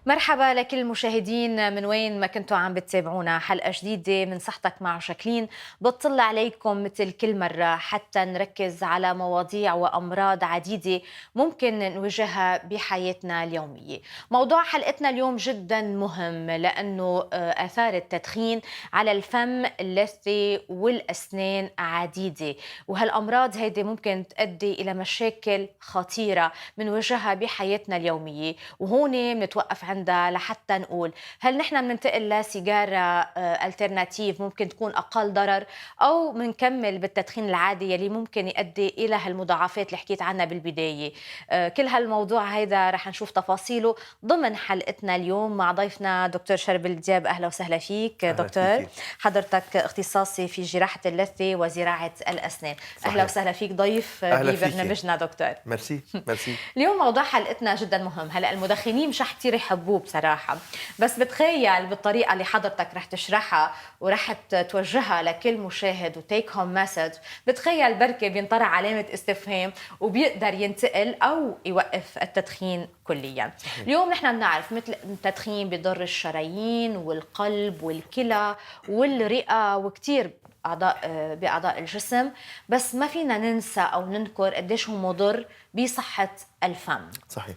مرحبا لكل المشاهدين من وين ما كنتوا عم بتتابعونا. حلقة جديدة من صحتك مع جاكلين بتطلع عليكم مثل كل مرة حتى نركز على مواضيع وأمراض عديدة ممكن نواجهها بحياتنا اليومية. موضوع حلقتنا اليوم جدا مهم لأنه آثار التدخين على الفم، اللثة والأسنان عديدة، وهالأمراض هيدي ممكن تؤدي إلى مشاكل خطيرة منواجهها بحياتنا اليومية. وهون بنتوقف عندها لحتى نقول هل نحن بننتقل لسيجارة الترناتيف ممكن تكون أقل ضرر، أو بنكمل بالتدخين العادي يلي ممكن يؤدي إلى هالمضاعفات اللي حكيت عنها بالبداية. كل هالموضوع هيدا رح نشوف تفاصيله ضمن حلقتنا اليوم مع ضيفنا دكتور شربل دياب. أهلا وسهلا فيك دكتور. حضرتك اختصاصي في جراحة اللثة وزراعة الأسنان. صحيح. أهلا وسهلا فيك ضيف ببرنامجنا دكتور. ميرسي. اليوم موضوع حلقتنا جدا مهم. هلا المدخنين مش كثير يحبوه بصراحة، بس بتخيل بالطريقة اللي حضرتك رح تشرحها ورح توجهها لكل مشاهد وتيك هوم مسج، بتخيل بركة بينطرح علامة استفهام وبيقدر ينتقل أو يوقف التدخين كليا. اليوم نحن بنعرف مثل التدخين بيضر الشرايين والقلب والكلى والرئة وكتير بأعضاء الجسم، بس ما فينا ننسى أو ننكر قديش هو مضر بصحة الفم. صحيح.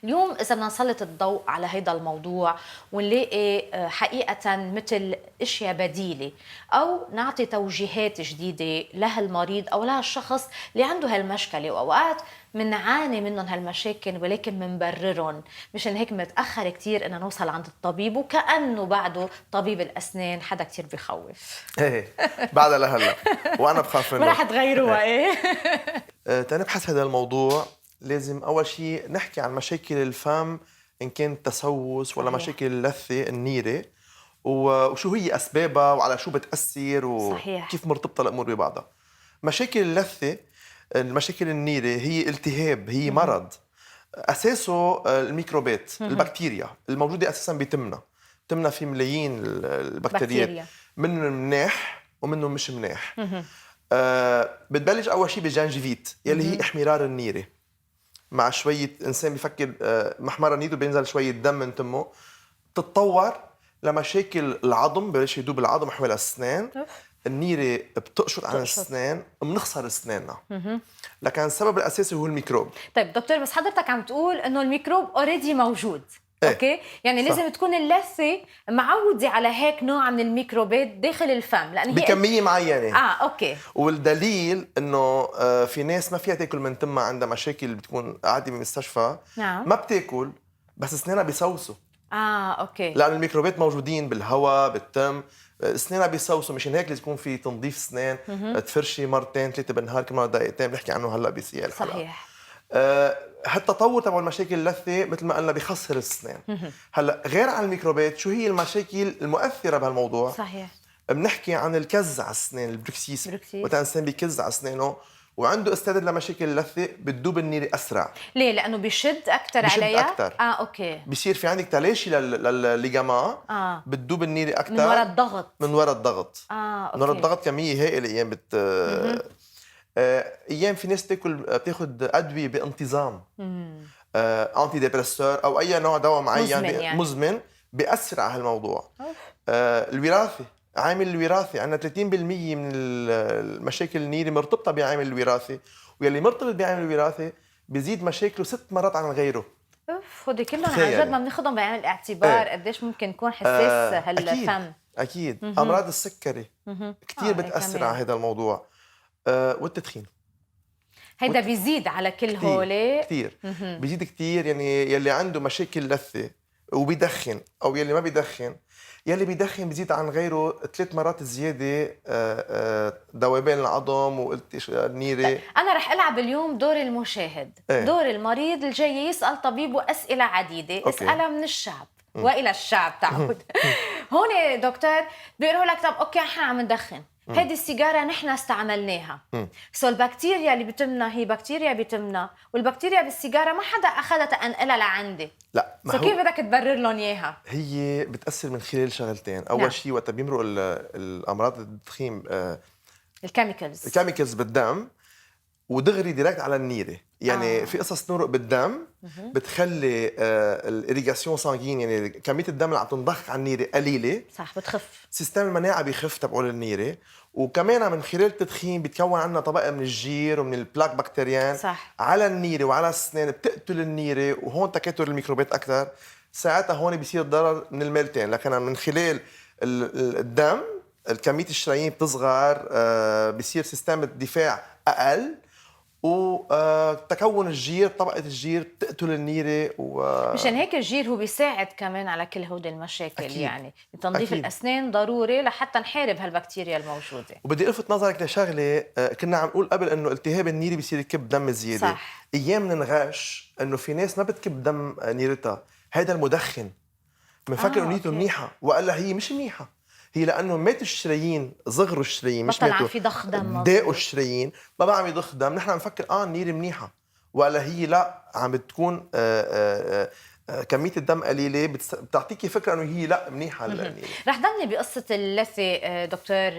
اليوم إذا بدنا نسلط الضوء على هذا الموضوع ونلاقي حقيقة مثل أشياء بديلة أو نعطي توجيهات جديدة لهالمريض أو لهالشخص اللي عنده هالمشكلة، وأوقات منعاني منهم هالمشاكل ولكن منبررهم، مشان هيك متأخر كتير إن نوصل عند الطبيب، وكأنه بعده طبيب الأسنان حدا كتير بخوف. ايه بعدها لهلا وأنا بخاف منه. ما رح تغيروها. ايه تنبحث هذا الموضوع لازم أول شيء نحكي عن مشاكل الفم، إن كان تسوس ولا مشاكل اللثة النيرة، وشو هي أسبابها وعلى شو بتأثر وكيف مرتبطة الأمور ببعضها. مشاكل اللثة، المشاكل النيرة هي التهاب، هي مرض أساسه الميكروبات، البكتيريا الموجودة أساساً بتمنا في ملايين البكتيريات، منهم مناح ومنهم مش مناح. بتبلش أول شيء بالجنجفيت يلي هي احمرار النيرة، مع شوية إنسان بيفكر محمرة نيته بينزل شوية دم من تمه، تتطور لمشاكل العظم، بلش يدوب العظم حول الأسنان، النيرة بتقشط عن الأسنان، بنخسر أسناننا. لكن السبب الأساسي هو الميكروب. طيب دكتور، بس حضرتك عم تقول إنه الميكروب أوريدي موجود. اوكي، يعني لازم تكون اللثه معوده على هيك نوع من الميكروبات داخل الفم، لان بكميه معينه. اوكي. والدليل انه في ناس ما فيها تاكل من تمها، عندها مشاكل بتكون قاعده بالمستشفى. نعم. ما بتاكل بس اسنانها بيسوسوا. اوكي. لان الميكروبات موجودين بالهواء بالتم، اسنانها بيسوسوا. مشان هيك لازم يكون في تنظيف اسنان، تفرشي مرتين ثلاثه بالنهار، كل مره دقيقتين بنحكي عنه هلا بسيال الحلقه. صحيح. هالتطور تبع المشاكل اللثة مثل ما قلنا بيخسر الأسنان. هلا غير عن الميكروبات، شو هي المشاكل المؤثرة بهالموضوع؟ صحيح. بنحكي عن الكز على الأسنان، البروكسيس. وقت الإنسان بيكز على أسنانه وعنده استعداد لمشاكل اللثة، بتدوب النيرة أسرع. ليه؟ لأنه بيشد أكثر عليها؟ أكتر. أوكي. بيصير في عندك تلاشي للليجاما. بتدوب النيرة أكثر من وراء الضغط. من وراء الضغط. أوكي. من وراء الضغط كمية هائلة أيام ايام في ناس بتاخذ ادويه بانتظام، انتي ديبريسور او اي نوع دواء معين مزمن بيأثر على هالموضوع. الوراثه، عامل الوراثه، عندنا 30% من المشاكل النيرة مرتبطه بعامل الوراثه، واللي مرتبط بعامل الوراثه بيزيد مشاكله 6 مرات عن غيره. خدي كلهم عن جد ما بناخذهم بعين الاعتبار. قديش ممكن يكون حساس هالفم. اكيد. امراض السكري كثير بتأثر على هذا الموضوع. والتدخين هيدا بيزيد على كل هولي كتير. بيزيد كتير. يعني يلي عنده مشاكل لثة وبيدخن، أو يلي ما بيدخن، يلي بيدخن بيزيد عن غيره 3 مرات زيادة ذوبان العظم والنيرة. أنا رح ألعب اليوم دور المشاهد. دور المريض الجاي يسأل طبيبه أسئلة عديدة. اسألها من الشعب وإلى الشعب تعود. هون دكتور بيقولوا لك طب أوكي إحنا عم ندخن، هيدي السيجاره نحن استعملناها. سو البكتيريا اللي بتمنا هي بكتيريا بتمنا، والبكتيريا بالسيجاره ما حدا اخذها تنقلها لعندي. لا، ما سو هو كيف بدك تبرر لهم اياها؟ هي بتاثر من خلال شغلتين. اول نعم. شيء وقت بيمرق الامراض التدخين الكيميكالز الكيميكالز بالدم ودغري ديركت على النيره. يعني في قصص تمرق بالدم بتخلي الاريجاسيون سانجين، يعني كميه الدم اللي عم تنضخ على النيره قليله. صح، بتخف سيستم المناعه بيخف تبعول النيره. وكمان من خلال التدخين بيتكون عندنا طبقه من الجير ومن البلاك بكتيريان صح. على النيره وعلى الاسنان، بتقتل النيره وهون تكاثر الميكروبات اكثر. ساعتها هون بيصير ضرر من الميلتين. لكن من خلال الدم كميه الشرايين بتصغر، بيصير سيستم الدفاع اقل، وتكون الجير، طبقة الجير بتقتل النيرة مشان هيك الجير هو بيساعد كمان على كل هودي المشاكل. أكيد. يعني تنظيف الأسنان ضروري لحتى نحارب هالبكتيريا الموجودة. وبدي ألفت نظرك لشغلة، كنا عم نقول قبل إنه التهاب النيرة بيصير يكب دم زيادة. صح. أيام ننغش إنه في ناس ما بتكب دم نيرتها، هيدا المدخن بنفكر إنه نيته منيحة، وقال هي مش منيحة. هي لانه ماتوا الشرايين، صغروا الشرايين، مش بطل ماتوا، عم في ضخ دم، ضاقوا الشرايين، ما بقى عم يضخ دم. نحن بنفكر النيره منيحه، ولا هي لا، عم بتكون كميه الدم قليله، بتعطيكي فكره انه هي لا منيحه النيره. رح ضلني بقصه اللثه دكتور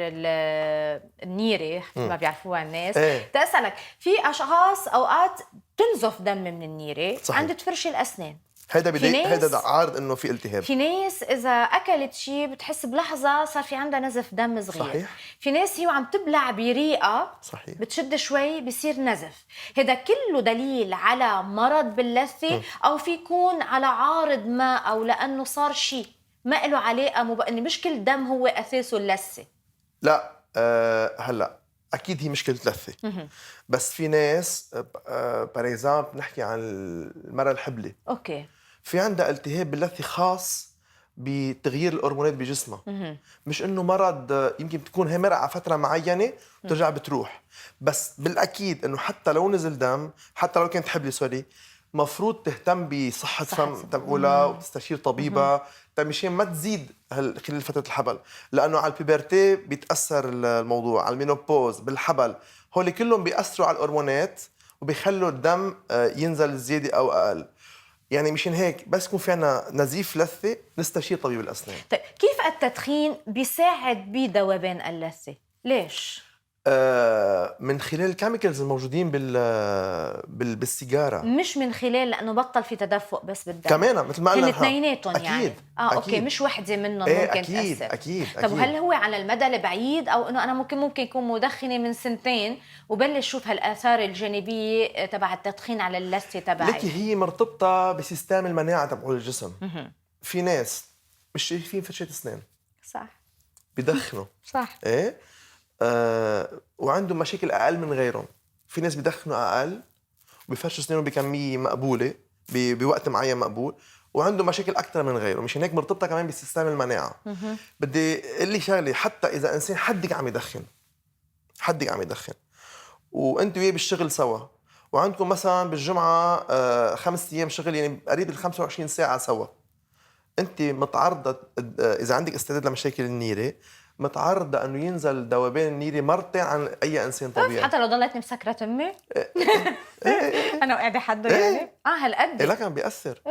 النيره ما بيعرفوها الناس. تسالك، في اشخاص اوقات تنزف دم من النيره عند فرش الاسنان، هيدا بداية، هيدا عارض انه في التهاب. في ناس اذا اكلت شيء بتحس بلحظه صار في عندها نزف دم صغير. صحيح. في ناس هي وعم تبلع بريقه، صحيح، بتشد شوي بصير نزف. هذا كله دليل على مرض باللثه، او في يكون على عارض ما، او لانه صار شيء ما له علاقه ان مش كل دم هو اساسه اللثه. لا، هلا اكيد هي مشكله لثه، بس في ناس بار اكزامبل نحكي عن المراه الحبلة، اوكي، في عندها التهاب باللثه خاص بتغيير الهرمونات بجسمها. مش انه مرض، يمكن تكون هي مرقه على فتره معينه وترجع بتروح. بس بالاكيد انه حتى لو نزل دم، حتى لو كانت حبلة سوري، مفروض تهتم بصحه فم تبعولها وتستشير طبيبها مشان ما تزيد خلال فتره الحبل، لانه على البيبرتي بيتاثر الموضوع، على المينوبوز، بالحبل، هول كلهم بيأثروا على الهرمونات وبيخلوا الدم ينزل زياده او اقل. يعني مشان هيك بس يكون في عنا نزيف لثه نستشير طبيب الاسنان. طيب كيف التدخين بيساعد بذوبان اللثه؟ ليش؟ من خلال الكيميكالز الموجودين بالسيجاره، مش من خلال لانه بطل في تدفق بس بالدم كمان مثل ما قلنا الاثنيناتهم. يعني اوكي، مش وحده منهم ممكن أكيد تاثر. اكيد. طب وهل هو على المدى البعيد، او انه انا ممكن يكون مدخنه من سنتين وبلش شوف هالاثار الجانبيه تبع التدخين على اللثه تبعي؟ لكن هي مرتبطه بسيستم المناعه تبع الجسم. في ناس مش شايفين فرشه اسنان، صح، بدخنوا، صح، ايه، وعندهم مشاكل اقل من غيرهم. في ناس بدخنوا اقل وبيفرشوا اسنانهم بكميه مقبوله بوقت معين مقبول، وعنده مشاكل اكثر من غيره. مشان هيك مرتبطه كمان بسيستم المناعه. بدي اقول لي شغله، حتى اذا انسان حدك عم يدخن وانت وياه بالشغل سوا، وعندكم مثلا بالجمعه 5 ايام شغل، يعني قريب ال 25 ساعه سوا، انت متعرضه اذا عندك استعداد لمشاكل النيره، متعرضه انه ينزل ذوبان النيره مرتين عن اي انسان طبيعي. حتى لو ضلتني مسكره تمي انا وقاعده حده يعني هالقد لكن بيأثر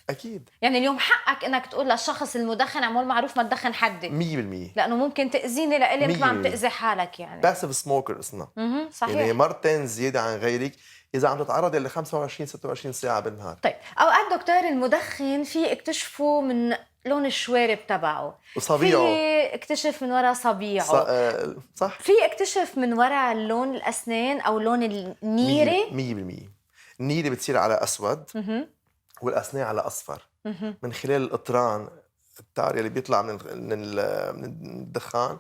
اكيد. يعني اليوم حقك انك تقول للشخص المدخن عمول معروف ما تدخن حدي 100%، لانه ممكن تاذيني لإلي مثل ما عم تاذي حالك. يعني باسيف سموكر اسمها. صحيح، يعني مرتين زياده عن غيرك اذا عم تتعرضي ل 25 26 ساعه بالنهار. طيب اوقات دكتور المدخن في اكتشفوا من لون الشوارب تبعه، وصبيعه، في اكتشف من وراء صبيعه، صح، في اكتشف من وراء لون الاسنان او لون النيره. 100% النيره بتصير على اسود والاسنان على اصفر من خلال القطران التار اللي بيطلع من الدخان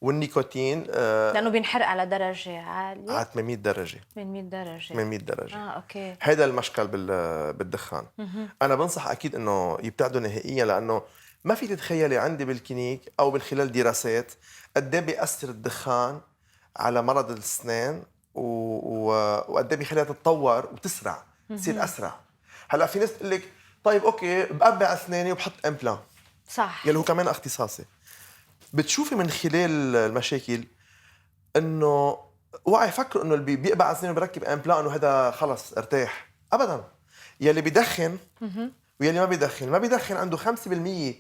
والنيكوتين، لانه بينحرق على درجه عاليه، على 800 درجه. 800 درجه. اوكي. هذا المشكل بالدخان. انا بنصح اكيد انه يبتعدوا نهائيا، لانه ما في تتخيلي عندي بالكلينيك او من خلال دراسات قد ايه بيأثر الدخان على مرض الاسنان وقد ايه بيخليها تتطور وتسرع، تصير اسرع. هلا في ناس تقول لك طيب اوكي بقبع اسناني وبحط امبلان، صح، يلي هو كمان اختصاصي. بتشوفي من خلال المشاكل انه اوعى يفكروا انه اللي بيقبع اسنانه بركب امبلان انه هذا خلص ارتاح ابدا. يلي بيدخن ويلي ما بيدخن عنده 5%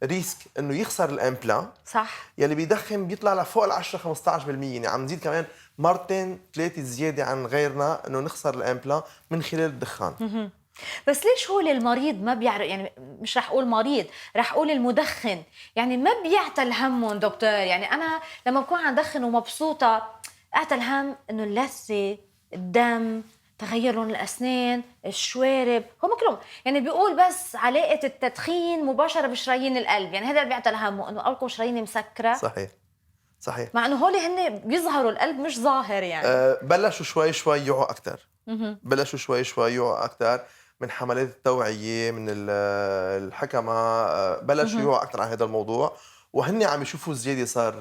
ريسك انه يخسر الامبلان. صح. يلي بيدخن بيطلع لفوق ال 10 15%، يعني عم نزيد كمان مرتين ثلاثه زياده عن غيرنا انه نخسر الامبلان من خلال الدخان. بس ليش هو المريض ما بيعرف، يعني مش رح اقول مريض، رح اقول المدخن، يعني ما بيعتل همهم دكتور؟ يعني انا لما بكون عم دخن ومبسوطه اعتل هم انه اللثه، الدم، تغير لون الاسنان، الشوارب، هم كلهم يعني بيقول بس علاقه التدخين مباشره بشرايين القلب، يعني هذا اللي بيعتل همه، انه قلبكم شرايين مسكره. صحيح صحيح. مع انه هول هن بيظهروا، القلب مش ظاهر يعني. بلشوا شوي شوي يوعوا اكثر. بلشوا شوي شوي يوعوا اكثر من حملات التوعيه، من الحكمه، بلشوا يوعوا اكثر عن هذا الموضوع، وهن عم يشوفوا زياده صار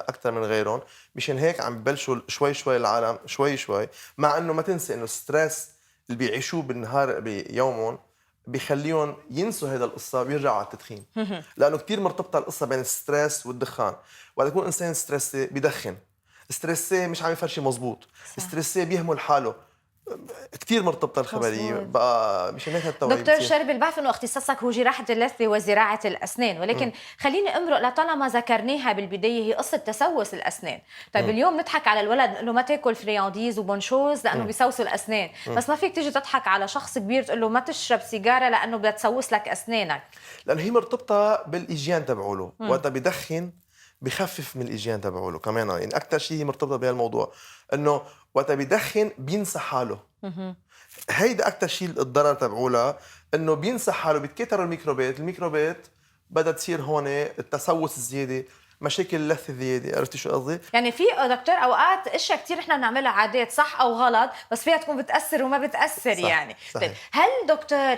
اكثر من غيرهم. مشان هيك عم ببلشوا شوي شوي العالم شوي شوي، مع انه ما تنسى انه الستريس اللي بيعيشوه بالنهار بيومهم بيخليهم ينسوا هذا القصه ويرجعوا على التدخين. لانه كثير مرتبطه القصه بين الستريس والدخان. وقت يكون انسان ستريسي بيدخن، ستريسي مش عم يفرشي مزبوط، ستريسي بيهمل حاله، كثير مرتبطه الخبريه بقى. مشان هيك التوعيه. دكتور شربل، بعرف انه اختصاصك هو جراحه اللثه وزراعه الاسنان، ولكن خليني امرق لطالما ذكرناها بالبدايه، هي قصه تسوس الاسنان. طيب اليوم نضحك على الولد انه ما تاكل فريانديز وبونشوز لانه بيسوسوا الاسنان، بس ما فيك تيجي تضحك على شخص كبير تقول له ما تشرب سيجاره لانه بدها تسوس لك اسنانك. لانه هي مرتبطه بالايجيان تبعوله. وقت بدخن بخفف من الايجيان تبعوله كمان، يعني اكثر شيء هي مرتبطه بهالموضوع، انه وقت بدخن بينسى حاله. هيدا اكثر شيء الضرر تبعولها، انه بينسى حاله، بيتكاثروا الميكروبات بدها تصير هون التسوس الزياده، مشاكل اللثه زياده. عرفتي شو قصدي؟ يعني في دكتور اوقات اشياء كثير احنا بنعملها عادات صح او غلط، بس فيها تكون بتاثر وما بتاثر. صح. يعني صحيح. طيب هل دكتور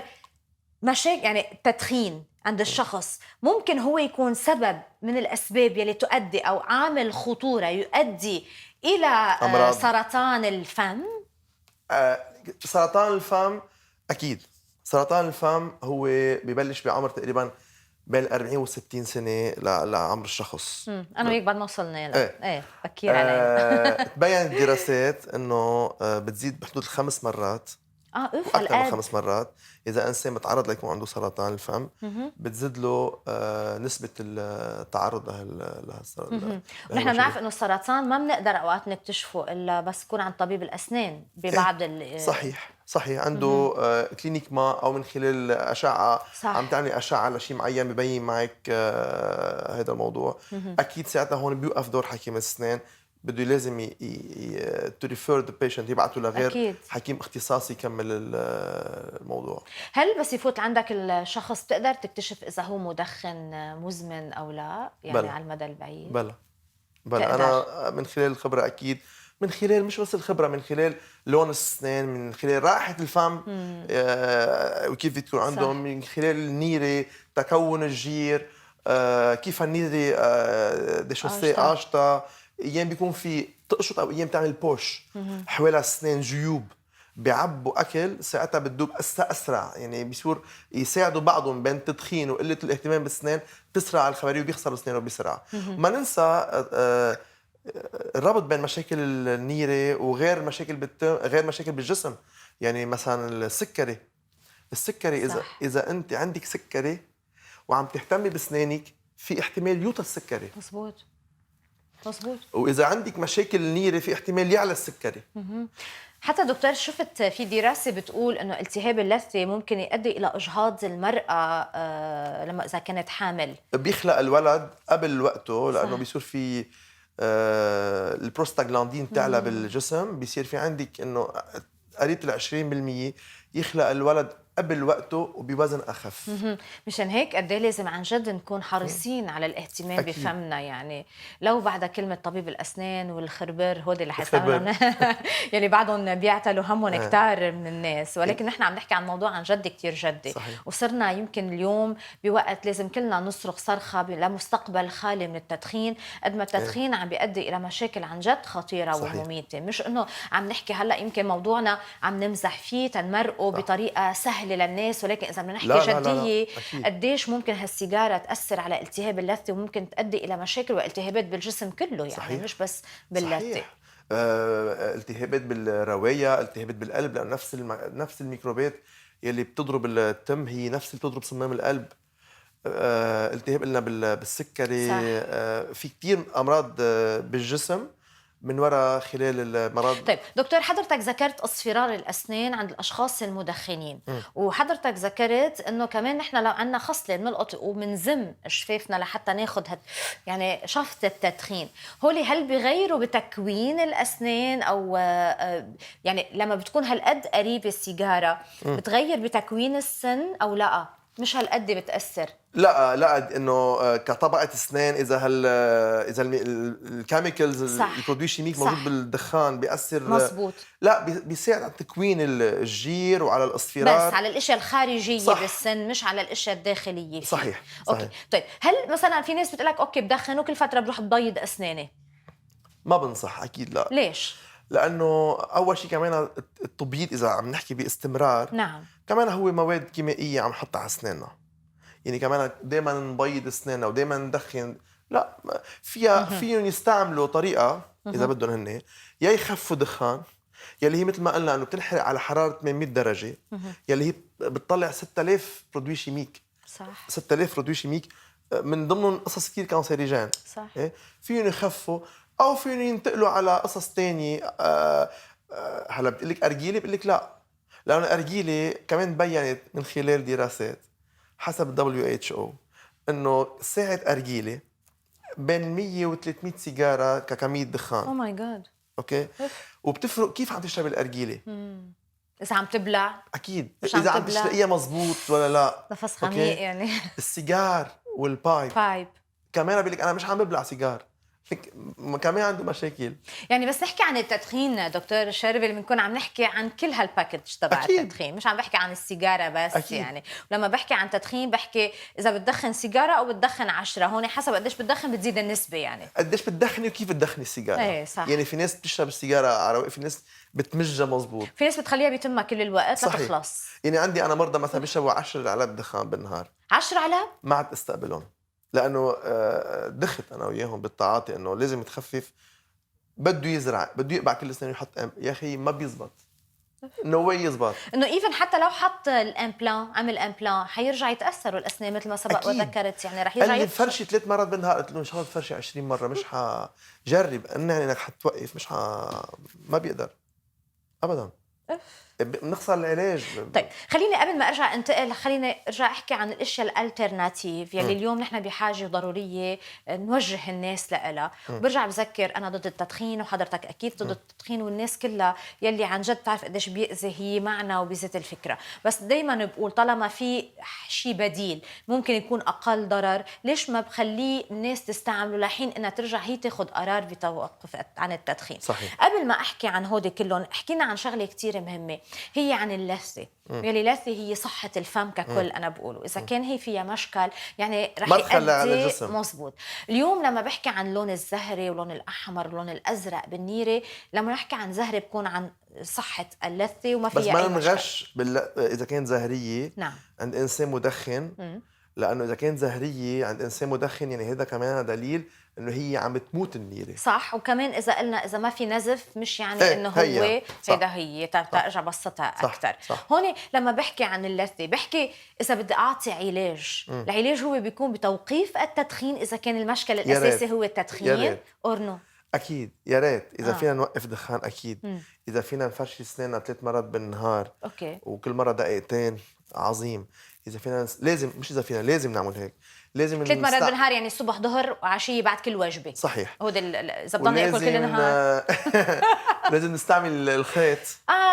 مشاكل يعني التدخين عند الشخص ممكن هو يكون سبب من الاسباب يلي تؤدي او عامل خطوره يؤدي الى أمراض. سرطان الفم؟ سرطان الفم اكيد. سرطان الفم هو ببلش بعمر تقريبا بين 40 و60 سنه لعمر الشخص. انا وياك بعد ما وصلنا له. ايه بكير علينا. تبين الدراسات انه بتزيد بحدود 5 مرات، اوف اكثر من هالقد. 5 مرات اذا انسان متعرض ليكون عنده سرطان الفم. بتزيد له نسبه التعرض لهالسرطان. ونحن بنعرف انه السرطان ما بنقدر اوقات نكتشفه الا بس يكون عند طبيب الاسنان ببعض صحيح عنده كلينيك ما، او من خلال اشعه. صح. عم تعملي اشعه لشيء معين ببين معك هذا الموضوع. اكيد ساعتها هون بيوقف دور حكيم الاسنان، بده لازم تو ريفير ذا بيشنت، يبعثه لغير أكيد. حكيم اختصاصي يكمل الموضوع. هل بس يفوت عندك الشخص تقدر تكتشف اذا هو مدخن مزمن او لا، يعني بلى. على المدى البعيد؟ بلى تقدر. انا من خلال الخبره اكيد، من خلال مش بس الخبره، من خلال لون الاسنان، من خلال رائحه الفم وكيف بتكون عندهم، صح. من خلال النيره، تكون الجير، كيف النيره دشوسي قاشطه. ايام بيكون في تقشط او ايام تعمل بوش حوالي الاسنان، جيوب بيعبوا اكل، ساعتها بتدوب اسرع. يعني بيصير يساعدوا بعضهم بين التدخين وقله الاهتمام بالاسنان، بتسرع الخبريه وبيخسروا اسنانه بسرعه. ما ننسى الربط بين مشاكل النيره وغير مشاكل غير مشاكل بالجسم. يعني مثلا السكري اذا انت عندك سكري وعم تهتمي باسنانك، في احتمال يوطى السكري. مزبوط. واذا عندك مشاكل النيره في احتمال يعلى السكري. حتى دكتور شفت في دراسة بتقول انه التهاب اللثة ممكن يؤدي الى اجهاض المرأة لما اذا كانت حامل. بيخلق الولد قبل وقته، لانه بيصير في البروستاغلاندين تعلى بالجسم، بيصير في عندك انه قريب ال 20% يخلق الولد قبل وقته وبوزن اخف. مشان هيك قد ايه لازم عن جد نكون حريصين على الاهتمام أكيد. بفمنا. يعني لو بعد كلمه طبيب الاسنان والخربر هودي اللي حيستعملوا يعني بعضهم بيعتلوا همهم كتار من الناس، ولكن نحن عم نحكي عن موضوع عن جد كتير جدي. صحيح. وصرنا يمكن اليوم بوقت لازم كلنا نصرخ صرخه لمستقبل خالي من التدخين. قد ما التدخين عم بيؤدي الى مشاكل عن جد خطيره ومميته، مش انه عم نحكي هلا يمكن موضوعنا عم نمزح فيه تنمرقه بطريقه سهله سهله للناس، ولكن اذا بدنا نحكي لا لا لا جديه أكيد. قديش ممكن هالسيجاره تاثر على التهاب اللثه، وممكن تؤدي الى مشاكل والتهابات بالجسم كله، يعني صحيح. مش بس باللثه. صحيح. التهابات بالرواية، التهابات بالقلب، لأن نفس الميكروبات يلي بتضرب التم هي نفس اللي بتضرب صمام القلب. التهاب قلنا بالسكري. صح. في كتير أمراض بالجسم من وراء خلال المرض. طيب دكتور، حضرتك ذكرت اصفرار الاسنان عند الاشخاص المدخنين، وحضرتك ذكرت انه كمان نحن لو عندنا خصله بنلقط وبنزم شفافنا لحتى ناخذ يعني شفط التدخين، هل بيغيروا بتكوين الاسنان، او يعني لما بتكون هالقد قريبه السيجاره بتغير بتكوين السن او لا؟ مش هالقد بتاثر؟ لا انه كطبقه اسنان، اذا الكيميكالز، صح. البرودوي شيميك صح. موجود بالدخان بيأثر. مزبوط. لا، بيساعد على تكوين الجير وعلى الاصفرار، بس على الاشياء الخارجيه صح. بالسن، مش على الاشياء الداخليه فيه. صحيح. اوكي. طيب هل مثلا في ناس بتقول لك اوكي بدخن وكل فتره بروح ببيض اسناني؟ ما بنصح، اكيد لا. ليش؟ لانه اول شيء كمان التبييض اذا عم نحكي باستمرار، نعم. كمان هو مواد كيميائيه عم نحطها على اسناننا. يعني كمان دائما نبيض اسناننا ودائما ندخن، لا. فيهم يستعملوا طريقه اذا بدهم هن، يا يخفوا دخان، يلي هي مثل ما قلنا انه بتنحرق على حراره 800 درجه، يلي هي بتطلع 6000 برودوي شيميك. صح. 6000 برودوي شيميك، من ضمنهم قصص كثير كانسيريجين. صح. فيهم يخفوا او فيهم ينتقلوا على قصص تانية. هلا بتقول لك ارجيله، بقول لك لا، لانه الارجيله كمان بينت من خلال دراسات حسب WHO انه ساعه ارجيله بين 100 و 300 سيجاره ككميه دخان. او ماي جاد. اوكي. وبتفرق كيف عم تشرب الارجيله. اذا عم تبلع اكيد مش عم اذا عم تبلع. تشرقيها مزبوط ولا لا. نفس أوكي؟ غميق يعني. السيجار والبايب بايب. كمان بيقول لك انا مش عم ببلع سيجار، كمان عنده مشاكل. يعني بس نحكي عن التدخين دكتور الشربل، بنكون عم نحكي عن كل هالباكج تبع التدخين، مش عم بحكي عن السيجاره بس. أكيد. يعني ولما بحكي عن تدخين بحكي اذا بتدخن سيجاره او بتدخن 10، هون حسب قديش بتدخن بتزيد النسبه، يعني قديش بتدخني وكيف بتدخني السيجاره. ايه صح. يعني في ناس بتشرب السيجاره على رواق، في ناس بتمجها مزبوط، في ناس بتخليها بتمها كل الوقت لتخلص. يعني عندي انا مرضى مثلا بيشربوا 10 علب دخان بالنهار. 10 علب؟ ما عاد استقبلهم، لانه دخت انا وياهم بالتعاطي انه لازم يتخفف، بده يزرع، بده يقبع كل سنه يحط يا اخي ما بيزبط. نو واي يزبط. انه ايفن حتى لو حط الامبلان، عمل امبلان، حيرجع يتاثروا الاسنان مثل ما سبق أكيد. وذكرت، يعني رح يرجع قال لي فرشي 3 مرات بالنهار، قلت له ان شاء الله تفرشي 20 مره، مش حجرب انك حتوقف، مش ما بيقدر ابدا. بنخسر العلاج. طيب خليني قبل ما ارجع انتقل، خليني ارجع احكي عن الاشياء الالترناتيف يلي اليوم نحن بحاجه ضروريه نوجه الناس لها. برجع بذكر انا ضد التدخين، وحضرتك اكيد ضد التدخين، والناس كلها يلي عن جد بتعرف قديش بيأذي هي معنا وبيزيد الفكره. بس دائما بقول طالما في شيء بديل ممكن يكون اقل ضرر، ليش ما بخليه الناس تستعمله لحين انها ترجع هي تاخذ قرار بتوقف عن التدخين. صحيح. قبل ما احكي عن هودي كلهم، حكينا عن شغله كتير مهمه، هي عن اللثة. يلي اللثة هي صحة الفم ككل. أنا بقوله إذا كان هي فيها مشكل يعني رح يؤدي. مزبوط. اليوم لما بحكي عن اللون الزهري واللون الأحمر واللون الأزرق بالنيرة، لما نحكي عن زهري بكون عن صحة اللثة وما فيها بس ما نغش إذا كانت زهرية. نعم. عند إنسان مدخن. لأنه إذا كانت زهرية عند إنسان مدخن، يعني هذا كمان دليل إنه هي عم تموت النيرة. صح. وكمان إذا قلنا إذا ما في نزف، مش يعني إنه هو هيدا هي. ترجع بسطها أكتر. هون لما بحكي عن اللثة بحكي إذا بدي أعطي علاج، العلاج هو بيكون بتوقيف التدخين إذا كان المشكلة الأساسي هو التدخين أورنو. أكيد يا ريت إذا فينا نوقف دخان، أكيد. إذا فينا نفرشي أسناننا 3 مرات بالنهار، أوكي، وكل مرة دقيقتين، عظيم. إذا فينا لازم، مش إذا فينا لازم نعمل هيك، لازم 3 مرات بالنهار، يعني الصبح ظهر وعشية بعد كل وجبة. صحيح. هو إذا بدنا ناكل كل النهار. لازم نستعمل الخيط.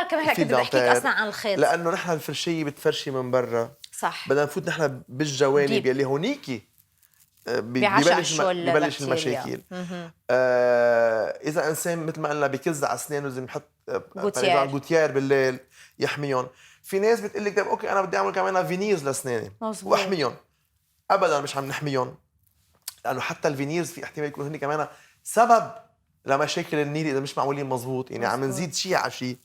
كمان هيك كنت بدي أحكيك أصلا عن الخيط، لأنه نحن الفرشية بتفرشي من برا. صح. بدنا نفوت نحن بالجوانب يلي هونيكي ببلش المشاكل. إذا إنسان مثل ما قلنا بكز على أسنانه، لازم يحط غوتيير بالليل يحميهم. في ناس بتقول لك أوكي أنا بدي أعمل كمان فينيرز لأسناني وأحميهم. أبدا مش عم نحميهم، لأنه حتى الفينيرز في احتمال يكون هن كمان سبب لمشاكل النيل إذا مش معمولين مزبوط. يعني عم نزيد شيء على شيء.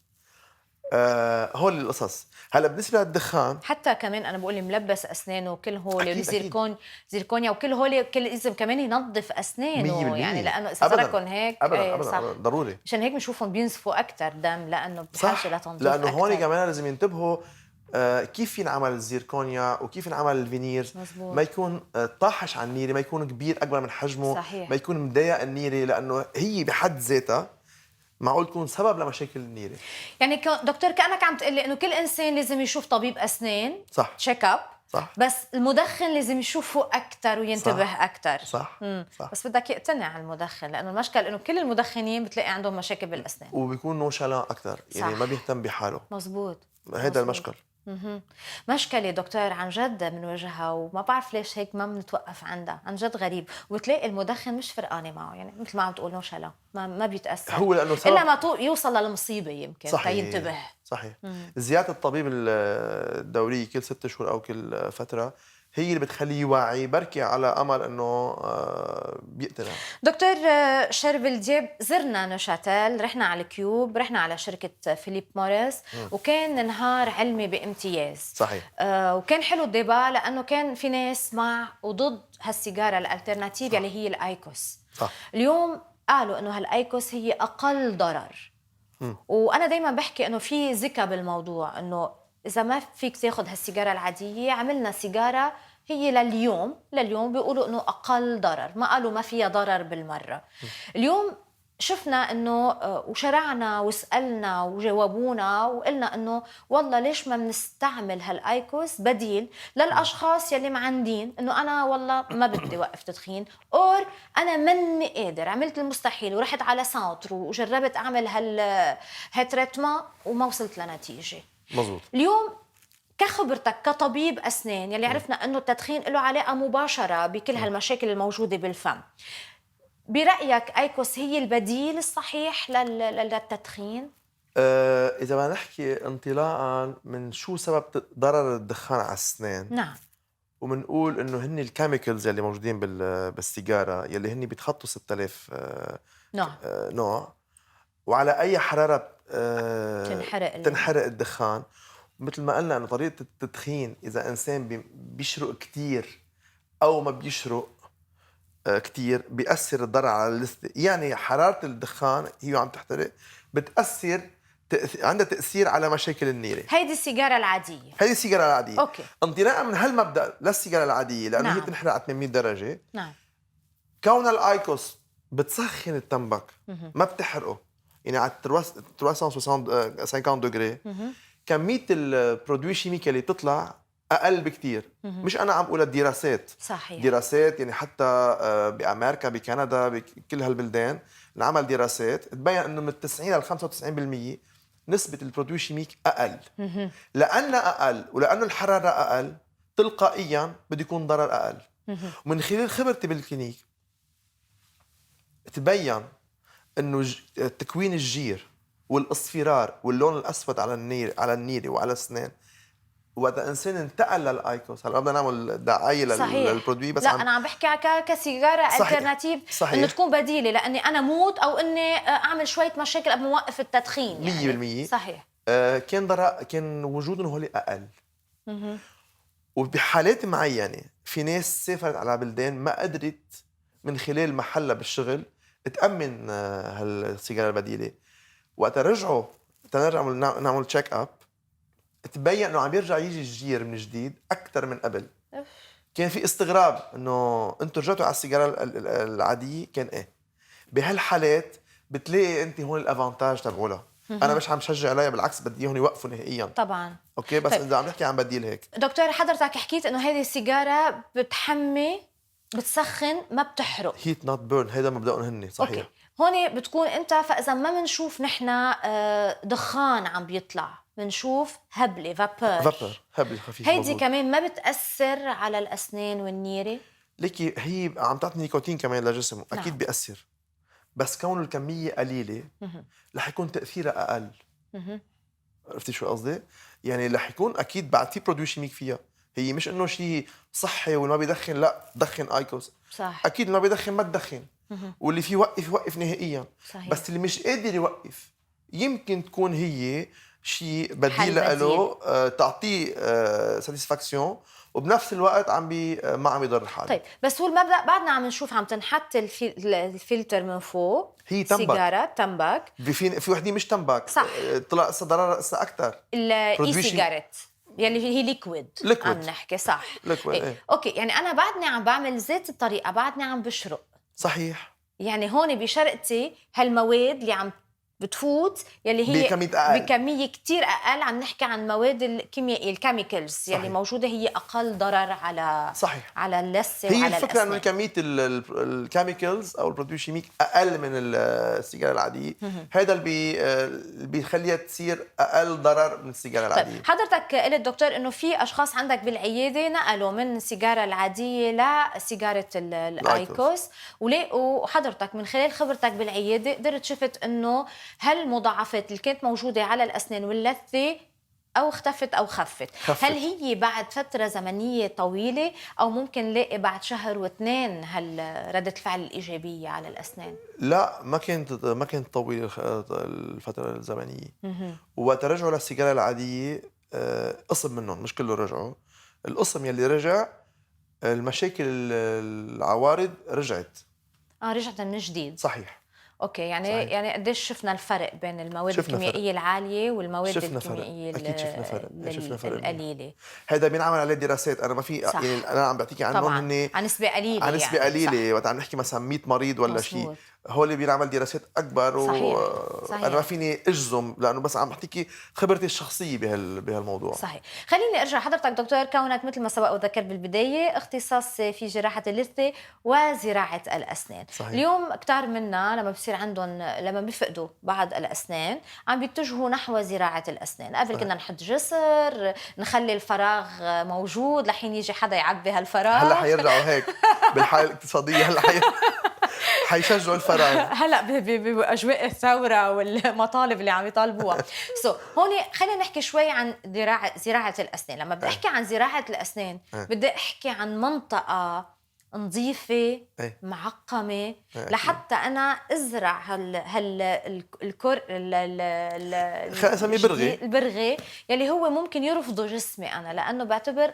هول القصص. هلا بالنسبه للدخان حتى كمان انا بقول ملبس اسنانه كل هول أكيد زيركونيا وكل هول كل لازم كمان ينظف اسنانه، يعني 100% لانه اذا تركهم هيك ابدا ايه ابدا صح. ابدا ضروري. مشان هيك بنشوفهم بينزفوا اكثر دم لانه صح، بحاجه لتنظيف لانه هون اكثر. كمان لازم ينتبهوا كيف ينعمل الزيركونيا وكيف ينعمل الفينيرز. مزبوط. ما يكون طاحش على النيره، ما يكون كبير اكبر من حجمه، صحيح. ما يكون مضايق النيره، لانه هي بحد ذاتها معقول تكون سبب لمشاكل النيره. يعني دكتور كأنك عم تقول لي انه كل انسان لازم يشوف طبيب اسنان صح تشيك اب، صح بس المدخن لازم يشوفه اكثر وينتبه اكثر. صح صح. بس بدك يقتنع على المدخن، لانه المشكله انه كل المدخنين بتلاقي عندهم مشاكل بالاسنان وبيكون نوشالان اكثر، يعني صح. ما بيهتم بحاله. مزبوط. هذا المشكل. مشكلة دكتور عن جد بنواجهها، وما بعرف ليش هيك ما بنتوقف عندها، عن جد غريب. وتلاقي المدخن مش فرقانة معه، يعني مثل ما عم تقول نوشلا ما بيتأثر، هو لانه سبب إلا ما يوصل للمصيبة يمكن تينتبه. صحيح. زيادة الطبيب الدورية كل 6 شهور أو كل فترة هي اللي بتخليه يوعي، بركي على أمل أنه بيقتنع. دكتور شربل دياب، زرنا نوشاتيل، رحنا على الكيوب، رحنا على شركة فيليب موريس، وكان نهار علمي بامتياز. صحيح. وكان حلو الديبا لأنه كان في ناس مع وضد هالسيجارة الالترناتيف يلي هي الايكوس. صح. اليوم قالوا انه هالايكوس هي اقل ضرر. وانا دايما بحكي انه في ذكاء بالموضوع، انه اذا ما فيك تاخذ هالسيجاره العاديه، عملنا سيجاره هي لليوم بيقولوا انه اقل ضرر، ما قالوا ما فيها ضرر بالمره. اليوم شفنا انه وشرعنا وسالنا وجاوبونا وقلنا انه والله ليش ما بنستعمل هالايكوس بديل للاشخاص يلي معندين انه انا والله ما بدي وقف تدخين، اور انا مني قادر، عملت المستحيل ورحت على سانتر وجربت اعمل هالتريتمون وما وصلت لنتيجه. مزبوط. اليوم كخبرتك كطبيب أسنان يلي عرفنا أنه التدخين له علاقة مباشرة بكل هالمشاكل الموجودة بالفم، برأيك ايكوس هي البديل الصحيح للتدخين؟ إذا بدنا نحكي انطلاقا من شو سبب ضرر الدخان على الأسنان، نعم، ومنقول إنه هن الكيميكلز اللي موجودين بالسيجارة يلي هن بيتخطوا 6000 نوع، وعلى أي حرارة تنحرق الدخان. مثل ما قلنا انه طريقه التدخين اذا انسان بيشرق كتير او ما بيشرق كتير بيأثر الضرر على اللثه. يعني حراره الدخان هي عم تحترق بتأثر عندها تأثير على مشاكل النيره. هيدي السيجاره العاديه، هيدي السيجاره العاديه. اوكي. انطلاقا من هالمبدا للسيجاره العاديه، لانه نعم. هي بتنحرق على 800 درجه. نعم. كون الايكوس بتسخن التمبك ما بتحرقه، يعني على 350 دوغري كمية البرودوي شيميكي اللي بتطلع أقل بكتير. مش أنا عم أقول الدراسات، صحيح. دراسات يعني حتى بأمريكا بكندا بكل هالبلدان نعمل دراسات تبين أنه من 90 ل 95% نسبة البرودوي شيميك أقل. لأنها أقل ولأنه الحرارة أقل تلقائيا بده يكون ضرر أقل. ومن خلال خبرتي بالكلينيك تبين أنه تكوين الجير والاصفرار واللون الاسود على النيره وعلى الاسنان وقت انسان انتقل للايكوس. هلا بدنا نعمل دعايه للبرودوي، بس لا انا عم بحكي كسيجاره الترناتيف انه تكون بديله، لاني انا موت او اني اعمل شويه مشاكل قبل ما اوقف التدخين. يعني 100% صحيح. كان وجودهم هول اقل. وبحالات معينه في ناس سافرت على بلدان ما قدرت من خلال محلها بالشغل تامن هالسيجاره البديله. وقت رجعوا نعمل تشيك اب تبين انه عم يرجع يجي الجير من جديد اكثر من قبل. كان في استغراب انه انتم رجعتوا على السيجاره العاديه. كان ايه بهالحالات بتلاقي انت هون الافانتاج تبعولها. انا مش عم شجع عليها، بالعكس بدي اياهم يوقفوا نهائيا طبعا. اوكي، بس اذا عم نحكي عن بديل هيك. دكتور حضرتك حكيت انه هذه السيجاره بتحمي بتسخن ما بتحرق، هيت نوت بيرن، هذا مبدأهم هن. صحيح. أوكي. هون بتكون انت، فاذا ما بنشوف نحن دخان عم بيطلع، بنشوف هبله فابور، هبله خفيفه. هيدي موجود. كمان ما بتاثر على الاسنان والنيره؟ ليكي هي عم تعطي نيكوتين كمان للجسم. اكيد نعم. بيأثر، بس كون الكميه قليله رح يكون تاثيرها اقل. عرفتي شو قصدي؟ يعني رح يكون اكيد بعد في برودوي شيميك فيها. هي مش انه شيء صحي واللي ما بيدخن لا دخن ايكوس. صح. اكيد اللي ما بيدخن ما تدخن، واللي فيه يوقف نهائيا. صحيح. بس اللي مش قادر يوقف يمكن تكون هي شيء بديل حل بديل. له تعطيه ساتيسفاكسيون وبنفس الوقت ما عم يضر حاله. طيب بس هو المبدأ بعدنا عم نشوف عم تنحط الفلتر من فوق، هي تمبك. سيجارة تمبك في وحده مش تمبك، صح. طلع ضررها اكثر، الاي سيجارت يلي هي ليكويد عم نحكي صح. إيه. اوكي، يعني انا بعدني عم بعمل ذات الطريقه، بعدني عم بشرق. صحيح. يعني هون بشرقتي هالمواد اللي عم بتفوت يلي هي بكميه كتير اقل، عم نحكي عن مواد الكيميائيه الكيميكالز يلي موجوده، هي اقل ضرر على صحيح. على اللثه هي وعلى الفكره الاسنان. انه كميه الكيميكالز او البرودوي شيميك اقل من السيجاره العاديه، هذا اللي بيخليها تصير اقل ضرر من السيجاره العاديه. طيب حضرتك قلت دكتور انه في اشخاص عندك بالعياده نقلوا من السيجاره العاديه لسيجاره الايكوس، ولقوا حضرتك من خلال خبرتك بالعياده قدرت شفت انه هالمضاعفات اللي كانت موجوده على الاسنان واللثه او اختفت او خفت. هل هي بعد فتره زمنيه طويله او ممكن نلاقي بعد شهر واثنين رده الفعل الايجابيه على الاسنان؟ لا، ما كانت طويله الفتره الزمنيه. ووقت رجعوا للسيجاره العاديه قسم منهم، مش كله رجعوا. القسم يلي رجع المشاكل العوارض رجعت رجعت من جديد. صحيح. اوكي، يعني قديش شفنا الفرق بين المواد الكيميائيه العاليه والمواد الكيميائيه القليله؟ هذا بينعمل عليه دراسات. انا ما في يعني انا عم بعطيكي عنهم هن عن نسبه قليله، عن نسبه قليله. وقت عم نحكي مثلا 100 مريض ولا شيء، هو اللي بينعمل دراسات اكبر. صحيح. انا ما فيني اجزم لانه بس عم بحكيكي خبرتي الشخصيه بهالموضوع. صحيح. خليني ارجع حضرتك دكتور، كونك مثل ما سبق وذكرت بالبدايه اختصاص في جراحه اللثه وزراعه الاسنان. صحيح. اليوم كتار منا لما بصير عندهم، لما بيفقدوا بعض الاسنان عم بيتجهوا نحو زراعه الاسنان. قبل كنا نحط جسر، نخلي الفراغ موجود لحين يجي حدا يعبي هالفراغ. هلا حيرجعوا هيك بالحاله الاقتصاديه. هلا حيشجعوا الفراغ هلا باجواء الثوره والمطالب اللي عم يطالبوها. هون خلينا نحكي شوي عن زراعه الاسنان. لما بدي احكي عن زراعه الاسنان بدي احكي عن منطقه نظيفه معقمه لحتى انا ازرع الكور اسميه البرغي يلي هو ممكن يرفضه جسمي انا، لانه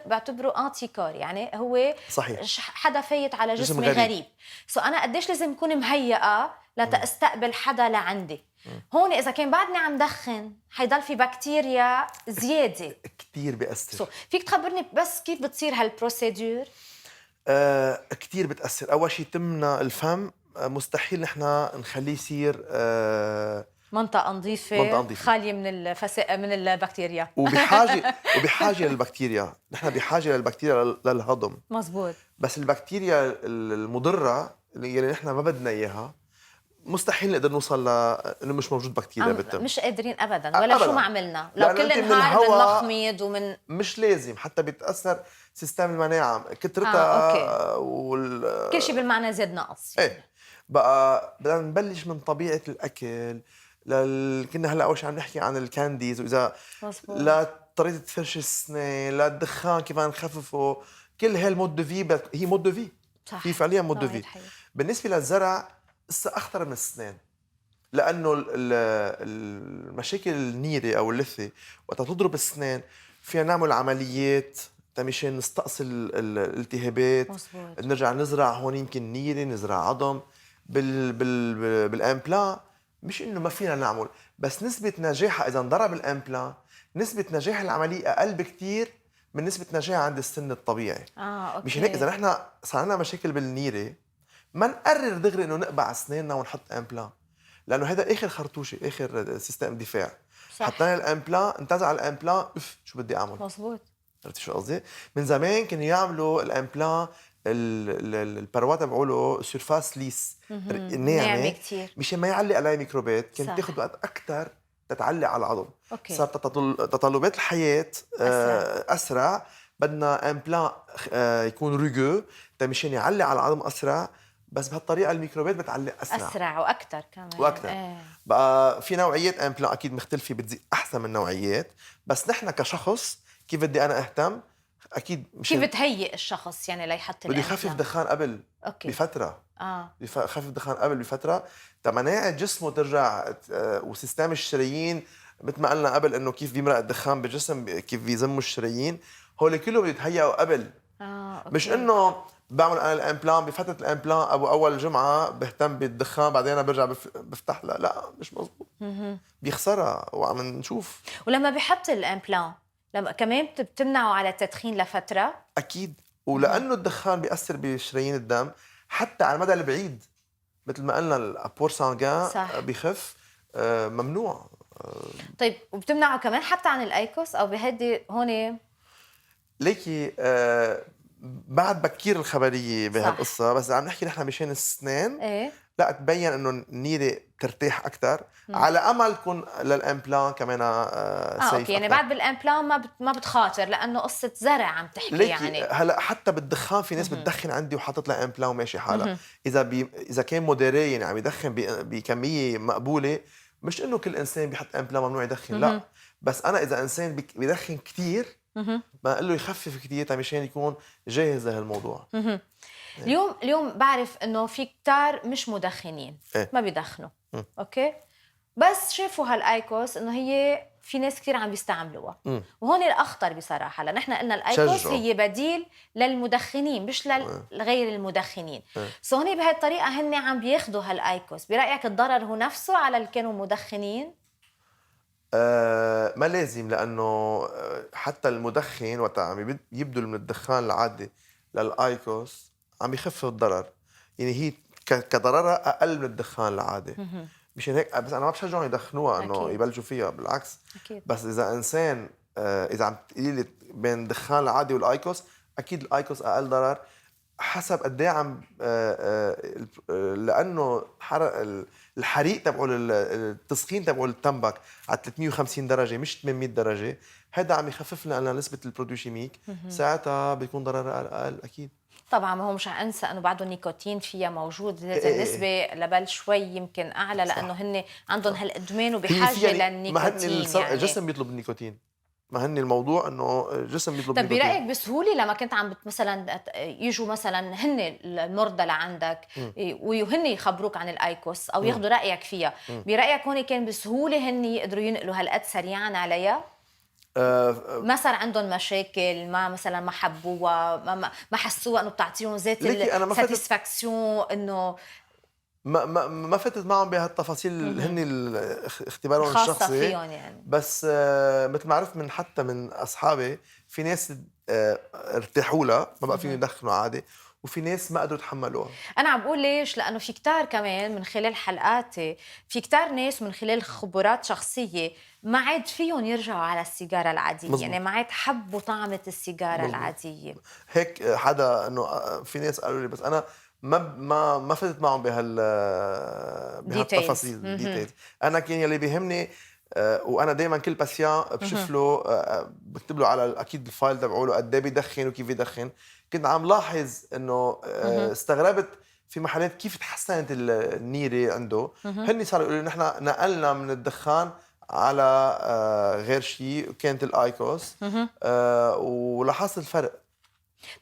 بعتبره انتي كور، يعني هو صحيح حدا فايت على جسمي غريب. انا قديش لازم اكون مهيئه لتستقبل حدا لعندي. هون اذا كان بعدني عم دخن حيضل في بكتيريا زياده كتير بيأثر. فيك تخبرني بس كيف بتصير هالبروسيدور؟ كتير بتأثر. أول شيء تمنا الفم مستحيل نحن نخليه يصير منطقة نظيفة خالية من البكتيريا. وبحاجة للبكتيريا. نحن بحاجة للبكتيريا للهضم. مزبوط. بس البكتيريا المضرة اللي نحن ما بدنا إياها مستحيل نقدر نوصل انه مش موجود بكتيريا بالتم. مش قادرين ابدا ولا أبداً. شو ما عملنا لو كل نهار بنمخمض مش لازم حتى بيتاثر سيستم المناعه كترتها كل شيء بالمعنى زاد نقص. ايه بقى بدنا نبلش من طبيعه الاكل. كنا هلا اول شيء عم نحكي عن الكانديز، واذا لطريقه فرش السنان للدخان كيف نخففه. كل هاي المود دو في هي مود دو في. في فعليا مود دو في. بالنسبه للزرع لسه اخطر من السنان، لانه المشاكل النيري او اللثه وقت تضرب السنان فينا نعمل عمليات مشان نستأصل الالتهابات. نرجع نزرع هون يمكن نيري، نزرع عظم. بالامبلان مش انه ما فينا نعمل، بس نسبه نجاحها اذا انضرب الامبلان نسبه نجاح العمليه اقل بكتير من نسبه نجاحها عند السن الطبيعي. أوكي. مش هيك اذا نحن صار لنا مشاكل بالنيري ما نقرر دغري انه نقبع اسناننا ونحط امبلان، لانه هذا اخر خرطوشه، اخر سيستم دفاع. حطينا الامبلان، انتزع الامبلان، شو بدي اعمل؟ مزبوط. عرفتي شو قصدي؟ من زمان كانوا يعملوا الامبلان البروات تبعوله سيرفاس ليس ناعمه كثير مشان ما يعلق عليها ميكروبات. كانت تاخذ وقت اكثر تتعلق على العظم. صارت تطلبات الحياه اسرع. بدنا امبلان يكون ريجو مشان يعلق على العظم اسرع، بس بهالطريقه الميكروبات بتعلق اسرع واكثر كمان. واكثر. بقى في نوعيات امبلان اكيد مختلفه بتزيد احسن من نوعيات، بس نحن كشخص كيف بدي انا اهتم اكيد كيف بتهيئ الشخص يعني ليحط بدي يخفف دخان قبل بفتره. يخفف دخان قبل بفتره مناعه جسمه ترجع وسيستم الشرايين مثل ما قلنا قبل انه كيف بيمرق الدخان بالجسم، كيف بيزموا الشرايين، هول كله بيتهيأوا قبل. مش اوكي. انه بعمل انا الامبلان بفتره الامبلان ابو اول جمعه بهتم بالدخان بعدين أنا برجع بفتح لها، لا مش مزبوط، بيخسرها وعم نشوف. ولما بحط الامبلان لما كمان بتمنعه على التدخين لفتره؟ اكيد، ولانه الدخان بياثر بشرايين الدم حتى على المدى البعيد، مثل ما قلنا الابور سانغان صح. بخف، ممنوع. طيب وبتمنعه كمان حتى عن الايكوس او بهدي هون؟ ليكي بعد بكير الخبريه صح. بهالقصه، بس عم نحكي نحن مشان السنان، ايه. لا تبين انه النيره بترتاح اكثر، على امل تكون للامبلان كمان سيف اوكي، يعني أكتر. بعد بالامبلان ما بتخاطر لانه قصه زرع عم تحكي ليكي يعني. هلا حتى بالدخان في ناس بتدخن عندي وحاطط لها امبلان وماشي حالها، اذا كان موديري يعني عم يدخن بكميه مقبوله، مش انه كل انسان بيحط امبلان ممنوع يدخن، لا، بس انا اذا انسان بيدخن كثير بقول له يخفف كثير مشان يكون جاهز لهالموضوع. اليوم بعرف انه في كتار مش مدخنين، إيه؟ ما بيدخنوا، اوكي، بس شافوا هالايكوس انه هي في ناس كثير عم بيستعملوها، وهون الاخطر بصراحه، لان احنا قلنا الايكوس شجعوا. هي بديل للمدخنين مش لغير المدخنين. سو هون بهي الطريقه هن عم بياخذوا هالايكوس. برايك الضرر هو نفسه على اللي كانوا مدخنين؟ ما لازم، لانه حتى المدخن وقت عم يبدل من الدخان العادي للايكوس عم يخفف الضرر، يعني هي كضررها اقل من الدخان العادي. مشان هيك بس انا ما بشجعهم يدخنوها انه أكيد. يبلشوا فيها، بالعكس. أكيد. بس اذا انسان اذا عم تقولي لي بين الدخان العادي والايكوس، اكيد الايكوس اقل ضرر حسب قد ايه عم لانه الحريق تبعه التسخين تبعه التمبك على 350 درجه مش 800 درجه، هذا عم يخفف لنا نسبه البروديوشيميك، ساعتها بيكون ضررها اقل اكيد. طبعا ما هو مش انسى انه بعده النيكوتين فيها موجود، النسبه لبل شوي يمكن اعلى لانه هن عندهم هالادمان وبحاجه للنيكوتين. يعني الجسم بيطلب النيكوتين، ما هن الموضوع انه الجسم بيطلب طب النيكوتين. برايك بسهوله لما كنت عم مثلا يجوا مثلا هن المرضى لعندك وهن يخبروك عن الايكوس او ياخذوا رايك فيها، برايك هون كان بسهوله هن يقدروا ينقلوا هالقد سريعا عليها؟ ما صار عندهم مشاكل، ما مثلا ما حبوها، ما حسوها انه بتعطيهم ذات الساتسفاكسيون انه ما فتت معهم بهالتفاصيل، هن اختبارهم الشخصي فيهم يعني. بس مثل ما عرفت من حتى من اصحابي في ناس ارتاحوا لها ما بقى فيهم يدخنوا عادي، وفي ناس ما قدروا يتحملوها. انا عم بقول ليش، لانه في كتار كمان من خلال حلقاتي في كتار ناس من خلال خبرات شخصيه ما عاد فيهم يرجعوا على السيجاره العاديه. مزبوط. يعني ما عاد حبوا طعمه السيجاره. مزبوط. العاديه. هيك حدا انه في ناس قالوا لي، بس انا ما فتت معهم بهالتفاصيل الديتيلز. انا كان يلي بيهمني وانا دائما كل باسيان بشوف له بكتب له على اكيد الفايل تبعه قد ايه بيدخن وكيف يدخن. كنت عم لاحظ انه استغربت في محلات كيف تحسنت النيره عنده. هن صاروا يقولوا نحن نقلنا من الدخان على غير شيء، كانت الايكوس ولاحظت الفرق.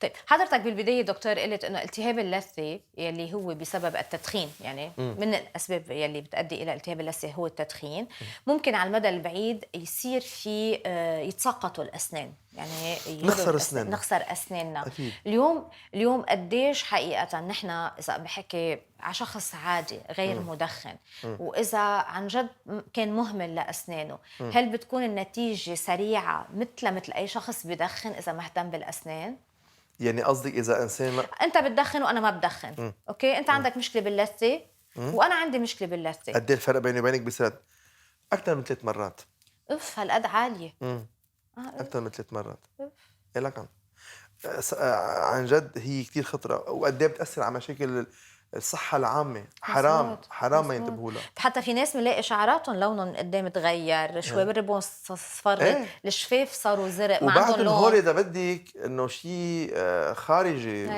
طيب حضرتك بالبدايه دكتور قلت انه التهاب اللثه يلي هو بسبب التدخين، يعني من الاسباب يلي بتؤدي الى التهاب اللثه هو التدخين. ممكن على المدى البعيد يصير في يتساقطوا الاسنان، يعني نخسر اسناننا. اليوم قديش حقيقه نحن اذا بحكي على شخص عادي غير مدخن واذا عن جد كان مهمل لاسنانه، هل بتكون النتيجه سريعه مثل اي شخص بدخن اذا مهتم بالاسنان؟ يعني قصدك اذا انسان انت بتدخن وانا ما بدخن، اوكي، انت عندك مشكله باللثه وانا عندي مشكله باللثه، قد ايه الفرق بيني وبينك؟ بيصير اكثر من 3 مرات. اوف، هالقد عاليه. اكثر من 3 مرات. ايه لك عن جد هي كثير خطره، وقد ايه بتاثر على مشاكل الصحه العامه. حرام ما ينتبهوا لها. حتى في ناس بنلاقي شعراتهم لونهم قدام تغير شوي، بالربون اصفر، الشفاف صاروا زرق، ما عندهم لون. هول اذا بدك انه شيء خارجي،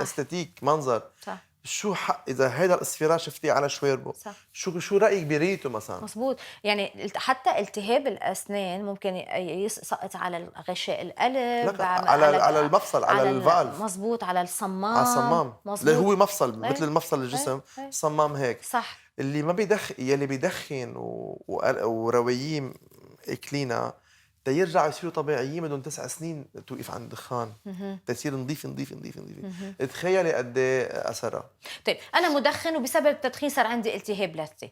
استاتيك، منظر. صح. شو حق اذا هيدا الاصفرار شفتيه على شواربه؟ شو رايك بريته مثلا؟ مزبوط. يعني حتى التهاب الاسنان ممكن يسقط على غشاء القلب، على المفصل، على الفالف. مزبوط، على الصمام. على الصمام اللي هو مفصل مثل المفصل الجسم. الصمام هيك. صح. اللي ما بيدخن، يلي بيدخن وروايين اكلينا تيرجعوا يصيروا طبيعيين بدهم 9 سنين توقف عن الدخان تصير نظيف نظيف نظيف نظيف. تخيلي قد ايه اثرها. طيب انا مدخن وبسبب التدخين صار عندي التهاب لثه،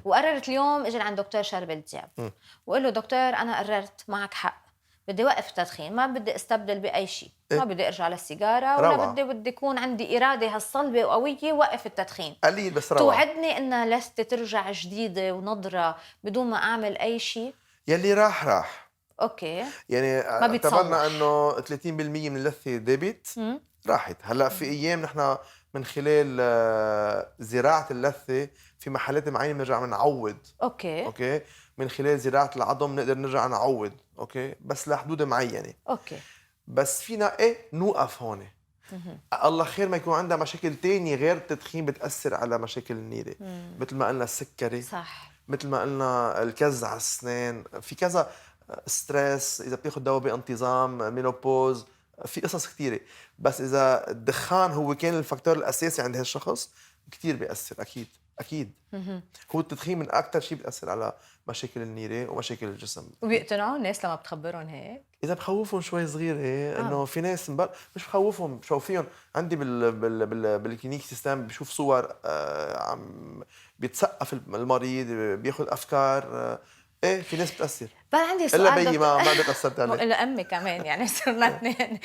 وقررت اليوم اجي عند دكتور شرب الدياب وقول له دكتور انا قررت معك حق، بدي اوقف التدخين، ما بدي استبدل باي شيء، ما بدي ارجع للسيجاره ولا بدي يكون عندي اراده هالصلبه وقويه وقف التدخين قليل بس روعه. توعدني ان لثتي ترجع جديده ونضره بدون ما اعمل اي شيء؟ يلي راح اوكي يعني اعتبرنا انه 30% من اللثه ديبت راحت. هلا في ايام نحن من خلال زراعه اللثه في محلات معينه بنرجع بنعوض. اوكي من خلال زراعه العظم نقدر نرجع نعوض. اوكي بس لحدود معينه. اوكي بس فينا نوقف هون. الله خير ما يكون عندها مشاكل تانية غير التدخين بتأثر على مشاكل النيرة، مثل ما قلنا السكري، صح، مثل ما قلنا الكز على السنان، في كذا ستريس، اذا بتاخذ دواء بانتظام، مينوبوز، في قصص كثيره. بس اذا الدخان هو كان الفاكتور الاساسي عند هالشخص كثير بيأثر. اكيد هو التدخين من اكثر شيء بيأثر على مشاكل النيره ومشاكل الجسم. وبيقتنعوا الناس لما بتخبرهم هيك؟ اذا بخوفهم شوي صغير انه في ناس مش بخوفهم، بشوفيهم عندي بالكلينيك سيستم، بشوف صور عم بيتسقف المريض، بياخذ افكار. في ناس بتأثر. بقى عندي سؤال، الا بيي ما تأثرت عليه. الا امي كمان يعني صرنا اثنين.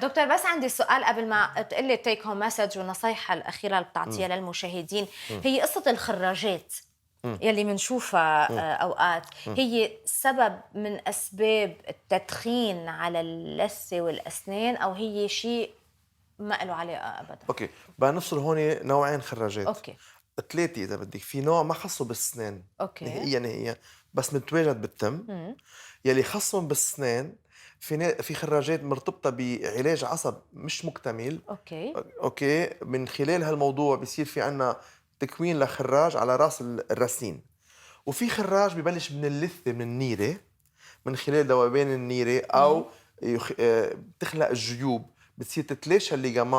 دكتور بس عندي سؤال قبل ما تقول لي تيك هوم مسج والنصيحه الاخيره اللي بتعطيها للمشاهدين. هي قصه الخراجات يلي بنشوفها اوقات، هي سبب من اسباب التدخين على اللثه والاسنان او هي شيء ما له علاقه ابدا؟ اوكي بقى نفصل هون نوعين خراجات. اوكي 3 اذا بدك. في نوع ما خصه بالسنان اوكي نهائيا بس متواجد بالتم. يلي خصهم بالسنان في خراجات مرتبطه بعلاج عصب مش مكتمل. اوكي من خلال هالموضوع بيصير في عنا تكوين لخراج على راس الراسين. وفي خراج ببلش من اللثه من النيره من خلال ذوبان النيره او بتخلق الجيوب، بتصير تتلاشى الليجاما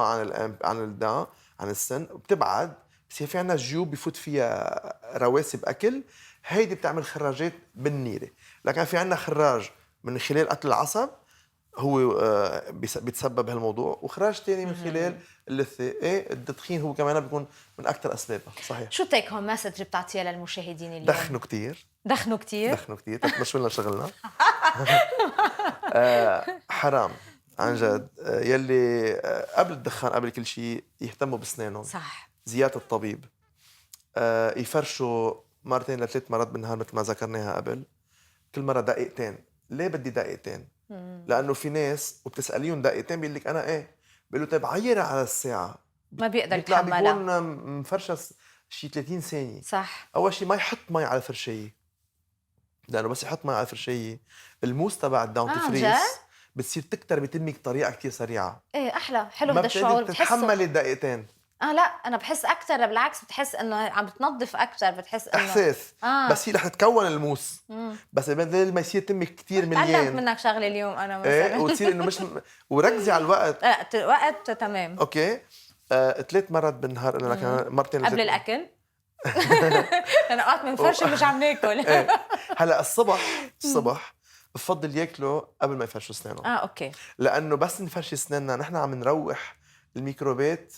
عن السن وبتبعد، بصير في عنا جيوب بفوت فيها رواسب اكل، هيدي بتعمل خراجات بالنيره. لكن في عنا خراج من خلال قتل العصب هو بيتسبب هالموضوع، وخراج تاني من خلال اللثه. التدخين هو كمان بيكون من اكثر اسبابها. صحيح. شو تيك هوم مسج بتعطيها للمشاهدين اليوم؟ دخنوا كثير تمشوا لنا شغلنا. حرام عن جد. يلي قبل الدخان قبل كل شيء يهتموا بسنانهم. صح. زيارة الطبيب، يفرشوا 2 ل3 مرات بالنهار مثل ما ذكرناها قبل، كل مرة دقيقتين. ليه بدي دقيقتين؟ لأنه في ناس وبتسأليهم دقيقتين بيقول لك أنا بيقولوا طيب عيرها على الساعة، ما بيقدر يتحملها، بيكون مفرشة شي 30 ثانية. صح. أول شيء ما يحط مي على الفرشية، لأنه بس يحط مي على الفرشية الموس تبع الدانتيفريس بتصير تكتر بتمك بطريقة كتير سريعة. أحلى حلو هذا الشعور. بتتحملي الدقيقتين. لا انا بحس اكثر بالعكس، بتحس انه عم بتنظف اكثر، بتحس انه احساس. بس هي رح تتكون الموس. بس بدل ما يصير تمك كثير مليان. تعلمت منك شغله اليوم انا مثلا. وتصير انه مش وركزي على الوقت. الوقت تمام. اوكي 3 مرات بالنهار قلنا لك، مرتين قبل الاكل. انا اوقات بنفرش مش عم ناكل. هلا الصبح بفضل ياكلوا قبل ما يفرشوا اسنانهم. اوكي. لانه بس نفرش اسناننا نحن عم نروح الميكروبات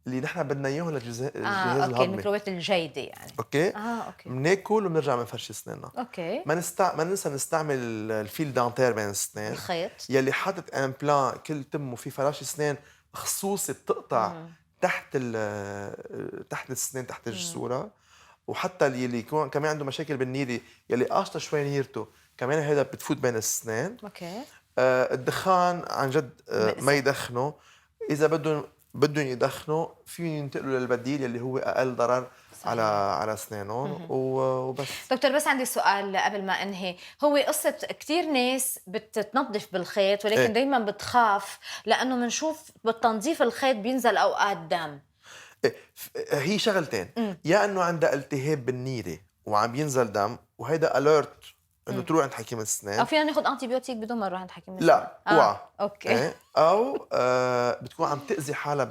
اللي نحن بدنا اياهم للجهاز الهضمي. الميكروبات الجيده يعني. اوكي بناكل وبنرجع بنفرش اسناننا. اوكي ما ننسى نستعمل الفيل دانتير بين الاسنان، الخيط يلي حاطط امبلان كل تم وفي فراش اسنان خصوصي بتقطع تحت السنان تحت الجسوره. وحتى اللي يكون كمان عنده مشاكل بالنيره يلي قاشطه شوي نيرته كمان هذا بتفوت بين الاسنان. اوكي الدخان عن جد ما يدخنوا. اذا بدهم يدخنوا فيهم ينتقلوا للبديل اللي هو اقل ضرر على اسنانهم وبس. دكتور بس عندي سؤال قبل ما انهي. هو قصه كثير ناس بتتنظف بالخيط ولكن دايما بتخاف لانه بنشوف بالتنظيف الخيط بينزل اوقات دم. هي شغلتين، يا انه عندها التهاب بالنيره وعم ينزل دم وهيدا اليرت انه تروح عند حكيم الاسنان، او فينا ناخذ انتيبيوتيك بدون ما نروح عند حكيم الاسنان. لا اوعى. اوكي. او بتكون عم تاذي حالها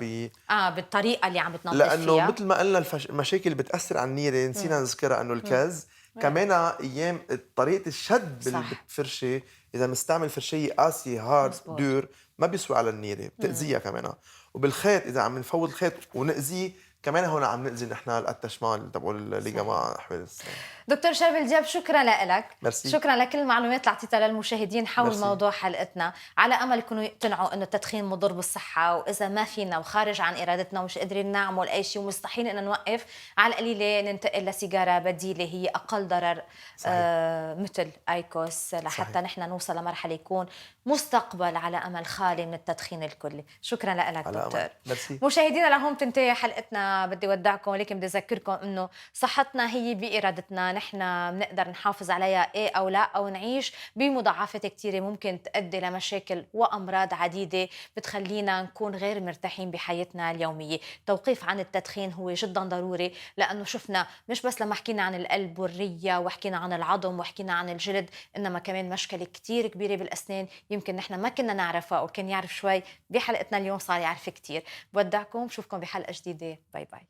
بالطريقه اللي عم بتنظف فيها، لانه مثل ما قلنا المشاكل اللي بتاثر على النيره نسينا نذكرها انه الكز كمان ايام طريقه الشد صح. بالفرشه، اذا بنستعمل فرشيه قاسيه هارد مزبوط. دور ما بيسوي على النيره، بتاذيها كمان. وبالخيط اذا عم نفوت الخيط ونأذيه كمان، هون عم نأذي نحن الاتشمان تبع الليجاما حوالي السنان. دكتور شربل دياب، شكرا لك. ميرسي. شكرا لكل المعلومات اللي اعطيتها للمشاهدين حول ميرسي. موضوع حلقتنا، على امل يكونوا يقتنعوا انه التدخين مضر بالصحه، واذا ما فينا وخارج عن ارادتنا ومش قادرين نعمل اي شيء ومستحيل ان نوقف، على القليله ننتقل لسيجاره بديله هي اقل ضرر مثل ايكوس، لحتى صحيح. نحن نوصل لمرحله يكون مستقبل على امل خالي من التدخين الكلي. شكرا لك دكتور. ميرسي. مشاهدينا لهون تنتهي حلقتنا، بدي ودعكم ولكن بدي اذكركم انه صحتنا هي بارادتنا، نحن بنقدر نحافظ عليها ايه او لا، او نعيش بمضاعفات كثيره ممكن تؤدي لمشاكل وامراض عديده بتخلينا نكون غير مرتاحين بحياتنا اليوميه. توقيف عن التدخين هو جدا ضروري، لانه شفنا مش بس لما حكينا عن القلب والريه وحكينا عن العظم وحكينا عن الجلد، انما كمان مشكله كثير كبيره بالاسنان يمكن نحن ما كنا نعرفها، او كان يعرف شوي بحلقتنا اليوم صار يعرف كثير. بودعكم، بشوفكم بحلقه جديده. باي باي.